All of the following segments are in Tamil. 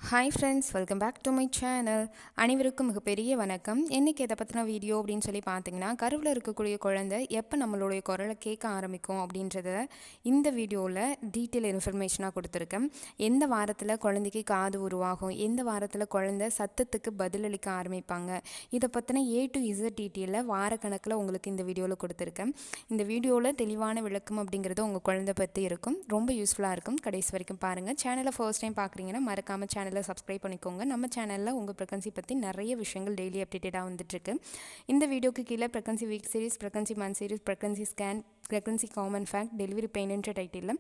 Hi friends, welcome back to my channel. அனைவருக்கும் மிகப்பெரிய வணக்கம். இன்றைக்கி எதை பற்றின வீடியோ அப்படின்னு சொல்லி பார்த்தீங்கன்னா, கருவில் இருக்கக்கூடிய குழந்தை எப்போ நம்மளுடைய குரலை கேட்க ஆரம்பிக்கும் அப்படின்றத இந்த வீடியோவில் டீட்டெயில் இன்ஃபர்மேஷனாக கொடுத்துருக்கேன். எந்த வாரத்தில் குழந்தைக்கு காது உருவாகும், எந்த வாரத்தில் குழந்தை சத்தத்துக்கு பதிலளிக்க ஆரம்பிப்பாங்க, இதை பற்றின A to Z டீட்டெயிலில் வாரக்கணக்கில் உங்களுக்கு இந்த வீடியோவில் கொடுத்துருக்கேன். இந்த வீடியோவில் தெளிவான விளக்கம் அப்படிங்கிறது உங்கள் குழந்தை பற்றி இருக்கும். ரொம்ப யூஸ்ஃபுல்லாக இருக்கும். கடைசி வரைக்கும் பாருங்கள். சேனலை ஃபர்ஸ்ட் டைம் பார்க்குறீங்கன்னா மறக்காமல் சேனலை சப்ஸ்கிரைப் பண்ணிக்கோங்க. நம்ம சேனலில் உங்கள் ப்ரெக்னன்சி பற்றி நிறைய விஷயங்கள் டெய்லி அப்டேட்டடாக வந்துட்டுருக்கு. இந்த வீடியோக்கு கீழே pregnancy week series, pregnancy month series, pregnancy scan, pregnancy common fact, delivery பெயின்ன்ற டைட்டிலில்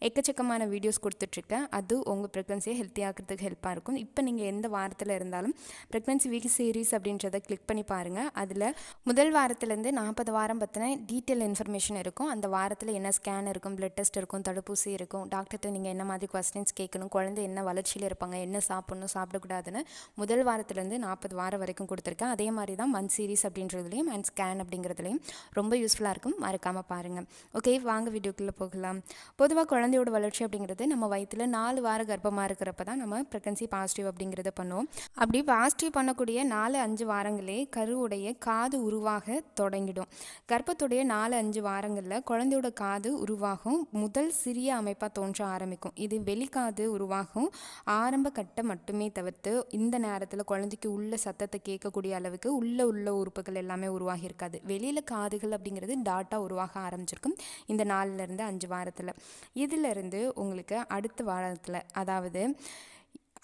எக்கச்சக்கமான வீடியோஸ் கொடுத்துட்ருக்கேன். அது உங்கள் ப்ரெக்னன்சியை ஹெல்த்தி ஆக்கிறதுக்கு ஹெல்ப்பாக இருக்கும். இப்போ நீங்கள் எந்த வாரத்தில் இருந்தாலும் ப்ரெக்னன்சி வீக் சீரிஸ் அப்படின்றத கிளிக் பண்ணி பாருங்கள். அதில் முதல் வாரத்துலேருந்து 40 வாரம் பற்றின டீட்டெயில் இன்ஃபர்மேஷன் இருக்கும். அந்த வாரத்தில் என்ன ஸ்கேன் இருக்கும், பிளட் டெஸ்ட் இருக்கும், தடுப்பூசி இருக்கும், டாக்டர்கிட்ட நீங்கள் என்ன மாதிரி கொஸ்டின்ஸ் கேட்கணும், குழந்தை என்ன வளர்ச்சியில் இருப்பாங்க, என்ன சாப்பிடணும் சாப்பிடக்கூடாதுன்னு முதல் வாரத்துலேருந்து 40 வாரம் வரைக்கும் கொடுத்துருக்கேன். அதே மாதிரி தான் மந்த் சீரிஸ் அப்படின்றதுலையும் அண்ட் ஸ்கேன் அப்படிங்கிறதுலையும் ரொம்ப யூஸ்ஃபுல்லாக இருக்கும். மறக்காமல் பாருங்கள். ஓகே, வாங்க வீடியோக்குள்ளே போகலாம். பொதுவாக குழந்தையோட வளர்ச்சி அப்படிங்கிறது நம்ம வயிற்றில் 4 வார கர்ப்பமாக இருக்கிறப்ப தான் நம்ம ப்ரெக்னன்சி பாசிட்டிவ் அப்படிங்கிறத பண்ணுவோம். அப்படி பாசிட்டிவ் பண்ணக்கூடிய 4-5 வாரங்களே கருவுடைய காது உருவாக தொடங்கிடும். கர்ப்பத்துடைய 4-5 வாரங்களில் குழந்தையோட காது உருவாகும் முதல் சிறிய அமைப்பாக தோன்ற ஆரம்பிக்கும். இது வெளிக்காது உருவாகும் ஆரம்ப கட்டம் மட்டுமே தவிர்த்து இந்த நேரத்தில் குழந்தைக்கு உள்ள சத்தத்தை கேட்கக்கூடிய அளவுக்கு உள்ள உறுப்புகள் எல்லாமே உருவாகி இருக்காது. வெளியில் காதுகள் அப்படிங்கிறது டாட்டாக உருவாக ஆரம்பிச்சிருக்கும் இந்த 4-5 வாரத்தில். இதிலிருந்து உங்களுக்கு அடுத்த வாரத்தில், அதாவது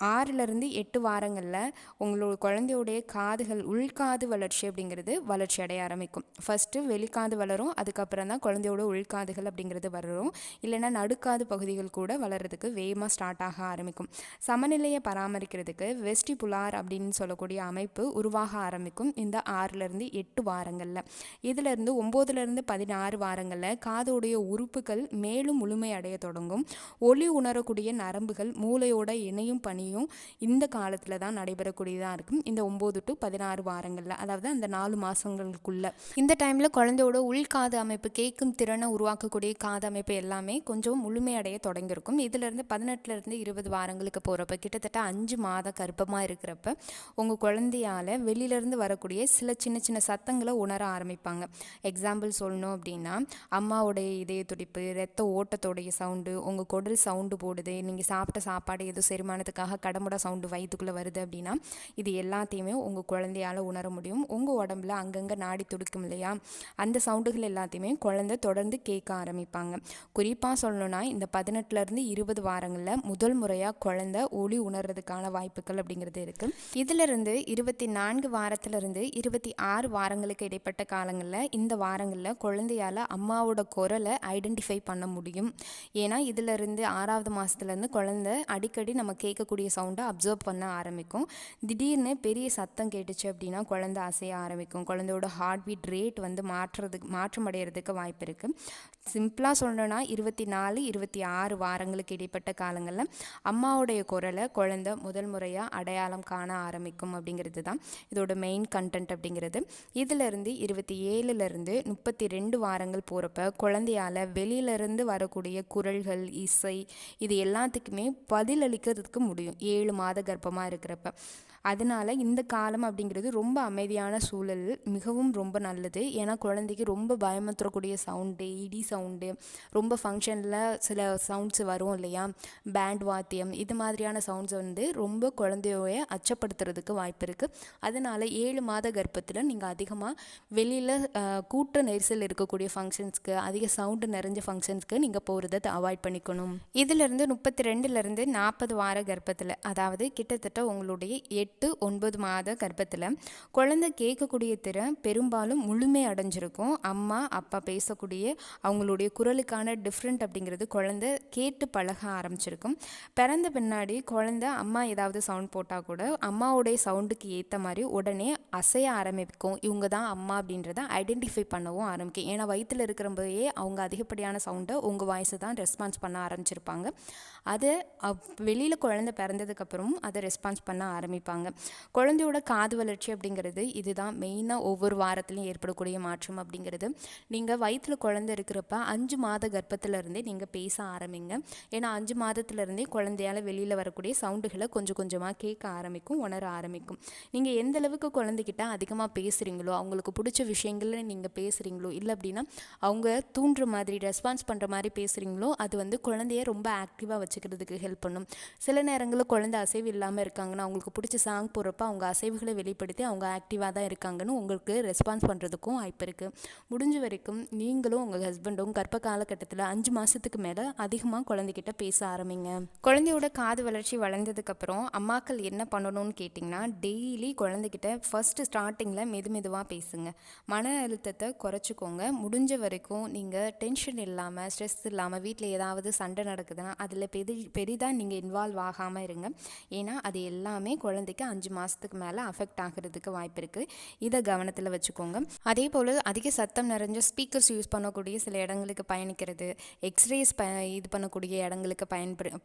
6-8 வாரங்களில் உங்களோட குழந்தையோடைய காதுகள் உள்காது வளர்ச்சி அப்படிங்கிறது வளர்ச்சி அடைய ஆரம்பிக்கும். ஃபஸ்ட்டு வெளிக்காது வளரும், அதுக்கப்புறம் தான் குழந்தையோட உள்காதுகள் அப்படிங்கிறது வளரும். இல்லைன்னா நடுக்காது பகுதிகள் கூட வளர்கிறதுக்கு வேகமாக ஸ்டார்ட் ஆக ஆரம்பிக்கும். சமநிலையை பராமரிக்கிறதுக்கு வெஸ்டிபுலார் அப்படின்னு சொல்லக்கூடிய அமைப்பு உருவாக ஆரம்பிக்கும் இந்த 6-8 வாரங்களில். இதிலிருந்து 9-16 வாரங்களில் காதோடைய உறுப்புகள் மேலும் முழுமை அடைய தொடங்கும். ஒளி உணரக்கூடிய நரம்புகள் மூளையோட இணையும் பணியும் இந்த காலத்தில் தான் நடைபெறக்கூடியதாக இருக்கும். இந்த 9-16 வாரங்களில், அதாவது அந்த 4 மாதங்களுக்குள்ள. இந்த டைமில் குழந்தையோட உள்காது அமைப்பு, கேட்கும் திறனை உருவாக்கக்கூடிய காது அமைப்பு எல்லாமே கொஞ்சம் முழுமையடைய தொடங்கியிருக்கும். இதிலிருந்து 18-20 வாரங்களுக்கு போகிறப்ப, கிட்டத்தட்ட 5 மாத கர்ப்பமாக இருக்கிறப்ப உங்கள் குழந்தையால் வெளியிலேருந்து வரக்கூடிய சில சின்ன சத்தங்களை உணர ஆரம்பிப்பாங்க. எக்ஸாம்பிள் சொல்லணும் அப்படின்னா, அம்மாவோடைய இதய துடிப்பு, ரத்த ஓட்டத்தோடைய சவுண்டு, உங்கள் குடல் சவுண்டு போடுது, நீங்கள் சாப்பிட்ட சாப்பாடு எதுவும் செரிமானத்துக்காக கடமுட சவுண்டு வயிற்றுக்குள்ளே வருது அப்படின்னா இது எல்லாத்தையுமே உங்கள் குழந்தையால் உணர முடியும். உங்கள் உடம்புல அங்கங்கே நாடி துடிக்கும் இல்லையா, அந்த சவுண்டுகள் எல்லாத்தையுமே குழந்தை தொடர்ந்து கேட்க ஆரம்பிப்பாங்க. குறிப்பாக சொல்லணும்னா இந்த 18-20 வாரங்களில் முதல் முறையாக குழந்தை ஒளி உணர்றதுக்கான வாய்ப்புகள் அப்படிங்கிறது இருக்குது. இதிலிருந்து 24 வாரத்திலிருந்து 26 வாரங்களுக்கு இடைப்பட்ட காலங்களில், இந்த வாரங்களில் குழந்தையால் அம்மாவோட குரலை ஐடென்டிஃபை பண்ண முடியும். ஏன்னா இதிலிருந்து 6வது மாதத்துலேருந்து குழந்தை அடிக்கடி நம்ம கேட்கக்கூடிய சவுண்டை அப்சர்வ் பண்ண ஆரம்பிக்கும். திடீர்னு பெரிய சத்தம் கேட்டுச்சு அப்படின்னா குழந்தை அசைய ஆரம்பிக்கும். குழந்தையோட ஹார்ட் பீட் ரேட் மாற்றம் அடைகிறதுக்கு வாய்ப்பு இருக்குது. சிம்பிளாக சொல்லணும்னா 24-26 வாரங்களுக்கு இடைப்பட்ட காலங்களில் அம்மாவுடைய குரலை குழந்தை முதல் முறையாக அடையாளம் காண ஆரம்பிக்கும் அப்படிங்கிறது தான் இதோட மெயின் கண்டென்ட் அப்படிங்கிறது. இதிலிருந்து 27-32 வாரங்கள் போகிறப்ப குழந்தையால் வெளியிலேருந்து வரக்கூடிய குரல்கள், இசை, இது எல்லாத்துக்குமே பதிலளிக்கிறதுக்கு முடியும் 7 மாத கர்ப்பமாக இருக்கிறப்ப. அதனால் இந்த காலம் அப்படிங்கிறது ரொம்ப அமைதியான சூழல், மிகவும் ரொம்ப நல்லது. ஏன்னா குழந்தைக்கு ரொம்ப பயமுறுத்தக்கூடிய சவுண்டு, இடி சவுண்டு, ரொம்ப ஃபங்க்ஷனில் சில சவுண்ட்ஸ் வரும் இல்லையா, பேண்ட் வாத்தியம், இது மாதிரியான சவுண்ட்ஸ் வந்து ரொம்ப குழந்தையோட அச்சப்படுத்துறதுக்கு வாய்ப்பு இருக்குது. அதனால் 7 மாத கர்ப்பத்தில் நீங்கள் அதிகமாக வெளியில் கூட்ட நெரிசல் இருக்கக்கூடிய ஃபங்க்ஷன்ஸ்க்கு, அதிக சவுண்டு நிறைஞ்ச ஃபங்க்ஷன்ஸ்க்கு நீங்கள் போகிறத அவாய்ட் பண்ணிக்கணும். இதிலிருந்து 32-40 வார கர்ப்பத்தில், அதாவது கிட்டத்தட்ட உங்களுடைய 8-9 மாத கர்ப்பத்தில் குழந்தை கேட்கக்கூடிய திறன் பெரும்பாலும் முழுமை அடைஞ்சிருக்கும். அம்மா அப்பா பேசக்கூடிய அவங்களுடைய குரலுக்கான டிஃப்ரெண்ட் அப்படிங்கிறது குழந்தை கேட்டு பழக ஆரம்பிச்சிருக்கும். பிறந்த பின்னாடி குழந்தை அம்மா ஏதாவது சவுண்ட் போட்டால் கூட அம்மாவுடைய சவுண்டுக்கு ஏற்ற மாதிரி உடனே அசைய ஆரம்பிக்கும். இவங்க தான் அம்மா அப்படின்றத ஐடென்டிஃபை பண்ணவும் ஆரம்பிக்கும். ஏன்னா வயிற்றில் இருக்கிறப்பவே அவங்க அதிகப்படியான சவுண்டை உங்கள் வாய்ஸை தான் ரெஸ்பான்ஸ் பண்ண ஆரம்பிச்சிருப்பாங்க. அதை வெளியில் குழந்தை பிறந்ததுக்கப்புறம் அதை ரெஸ்பான்ஸ் பண்ண ஆரம்பிப்பாங்க. சொல்கிறாங்க. குழந்தையோட காது வளர்ச்சி அப்படிங்கிறது இதுதான் மெயினாக ஒவ்வொரு வாரத்துலையும் ஏற்படக்கூடிய மாற்றம் அப்படிங்கிறது. நீங்கள் வயிற்றில் குழந்தை இருக்கிறப்ப 5 மாத கர்ப்பத்திலேருந்தே நீங்கள் பேச ஆரம்பிங்க. ஏன்னா 5 மாதத்துலேருந்தே குழந்தையால் வெளியில் வரக்கூடிய சவுண்டுகளை கொஞ்சம் கொஞ்சமாக கேட்க ஆரம்பிக்கும், உணர ஆரம்பிக்கும். நீங்கள் எந்த அளவுக்கு குழந்தைகிட்ட அதிகமாக பேசுகிறீங்களோ, அவங்களுக்கு பிடிச்ச விஷயங்களில் நீங்கள் பேசுகிறீங்களோ, இல்லை அப்படின்னா அவங்க தூண்டுற மாதிரி ரெஸ்பான்ஸ் பண்ணுற மாதிரி பேசுகிறீங்களோ, அது வந்து குழந்தைய ரொம்ப ஆக்டிவாக வச்சுக்கிறதுக்கு ஹெல்ப் பண்ணும். சில நேரங்களில் குழந்தை அசைவு இல்லாமல் இருக்காங்கன்னா, அவங்களுக்கு பிடிச்ச சாங் போடுறப்ப அவங்க அசைவுகளை வெளிப்படுத்தி அவங்க ஆக்டிவாக தான் இருக்காங்கன்னு உங்களுக்கு ரெஸ்பான்ஸ் பண்ணுறதுக்கும் வாய்ப்பு இருக்குது. முடிஞ்ச வரைக்கும் நீங்களும் உங்கள் ஹஸ்பண்டும் கர்ப்ப காலகட்டத்தில் 5 மாதத்துக்கு மேலே அதிகமாக குழந்தைகிட்ட பேச ஆரம்பிங்க. குழந்தையோட காது வளர்ச்சி வளர்ந்ததுக்கப்புறம் அம்மாக்கள் என்ன பண்ணணும்னு கேட்டிங்கன்னா, டெய்லி குழந்தைகிட்ட ஃபஸ்ட்டு ஸ்டார்டிங்கில் மெதுவாக பேசுங்க. மன அழுத்தத்தை குறைச்சிக்கோங்க. முடிஞ்ச வரைக்கும் நீங்கள் டென்ஷன் இல்லாமல், ஸ்ட்ரெஸ் இல்லாமல், வீட்டில் ஏதாவது சண்டை நடக்குதுன்னா அதில் பெரிதாக நீங்கள் இன்வால்வ் ஆகாமல் இருங்க. ஏன்னா அது எல்லாமே குழந்தைக்கு 5 மாதத்துக்கு மேலே அஃபெக்ட் ஆகிறதுக்கு வாய்ப்பு இருக்குது. இதை கவனத்தில் வச்சுக்கோங்க. அதே போல் அதிக சத்தம் நிறைஞ்ச ஸ்பீக்கர்ஸ் யூஸ் பண்ணக்கூடிய சில இடங்களுக்கு பயணிக்கிறது, எக்ஸ்ரேஸ் இது பண்ணக்கூடிய இடங்களுக்கு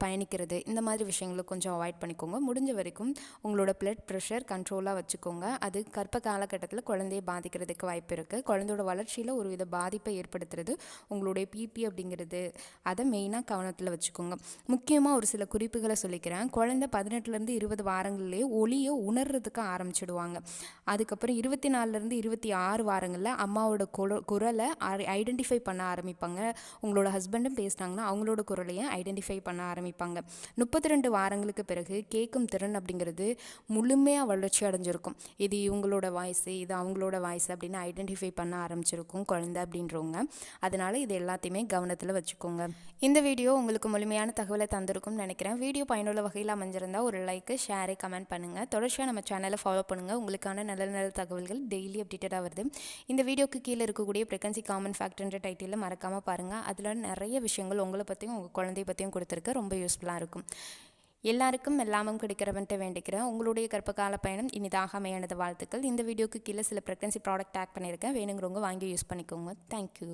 பயணிக்கிறது, இந்த மாதிரி விஷயங்களை கொஞ்சம் அவாய்ட் பண்ணிக்கோங்க. முடிஞ்ச வரைக்கும் உங்களோட பிளட் ப்ரெஷர் கண்ட்ரோலாக வச்சுக்கோங்க. அது கர்ப்ப காலகட்டத்தில் குழந்தையை பாதிக்கிறதுக்கு வாய்ப்பு இருக்குது. குழந்தையோட வளர்ச்சியில் ஒரு வித பாதிப்பை ஏற்படுத்துறது உங்களுடைய பிபி அப்படிங்கிறது. அதை மெயினாக கவனத்தில் வச்சுக்கோங்க. முக்கியமாக ஒரு சில குறிப்புகளை சொல்லிக்கிறேன். குழந்தை 18லேருந்து 20 வாரங்கள்லேயே ஒலியை உணர்றதுக்கு ஆரம்பிச்சிடுவாங்க. அதுக்கப்புறம் 24லேருந்து 26 வாரங்களில் அம்மாவோட குரலை ஐடென்டிஃபை பண்ண ஆரம்பிப்பாங்க. உங்களோட ஹஸ்பண்டும் பேசினாங்கன்னா அவங்களோட குரலையும் ஐடென்டிஃபை பண்ண ஆரம்பிப்பாங்க. 32 வாரங்களுக்கு பிறகு கேட்கும் திறன் அப்படிங்கிறது முழுமையாக வளர்ச்சி அடைஞ்சிருக்கும். இது இவங்களோட வாய்ஸு, இது அவங்களோட வாய்ஸ் அப்படின்னு ஐடென்டிஃபை பண்ண ஆரம்பிச்சிருக்கும் குழந்தை அப்படின்றவங்க. அதனால் இது எல்லாத்தையுமே கவனத்தில் வச்சுக்கோங்க. இந்த வீடியோ உங்களுக்கு முழுமையான தகவலை தந்திருக்கும்னு நினைக்கிறேன். வீடியோ பயனுள்ள வகையில் அமைஞ்சிருந்தால் ஒரு லைக்கு, ஷேரை, கமெண்ட் பண்ணுங்கள். தொடர்ச்சியாக நம்ம சேனலை ஃபாலோ பண்ணுங்கள். உங்களுக்கான நல்ல தகவல்கள் டெய்லி அப்டேட்டடாக வருது. இந்த வீடியோக்கு கீழே இருக்கக்கூடிய ப்ரெக்னன்சி காமன் ஃபேக்ட்ன்ற டைட்டிலில் மறக்காமல் பாருங்கள். அதில் நிறைய விஷயங்கள் உங்களை பற்றியும் உங்கள் குழந்தைய பற்றியும் கொடுத்துருக்க ரொம்ப யூஸ்ஃபுல்லாக இருக்கும். எல்லாருக்கும் எல்லாமும் கிடைக்கிறவன்ட்டு வேண்டிக்கிறேன். உங்களுடைய கர்ப்பகால பயணம் இனிதாக அமையானது வாழ்த்துக்கள். இந்த வீடியோக்கு கீழே சில ப்ரெக்னன்சி ப்ராடக்ட் டேக் பண்ணியிருக்கேன். வேணுங்கிறவங்க வாங்கி யூஸ் பண்ணிக்கோங்க. தேங்க்யூ.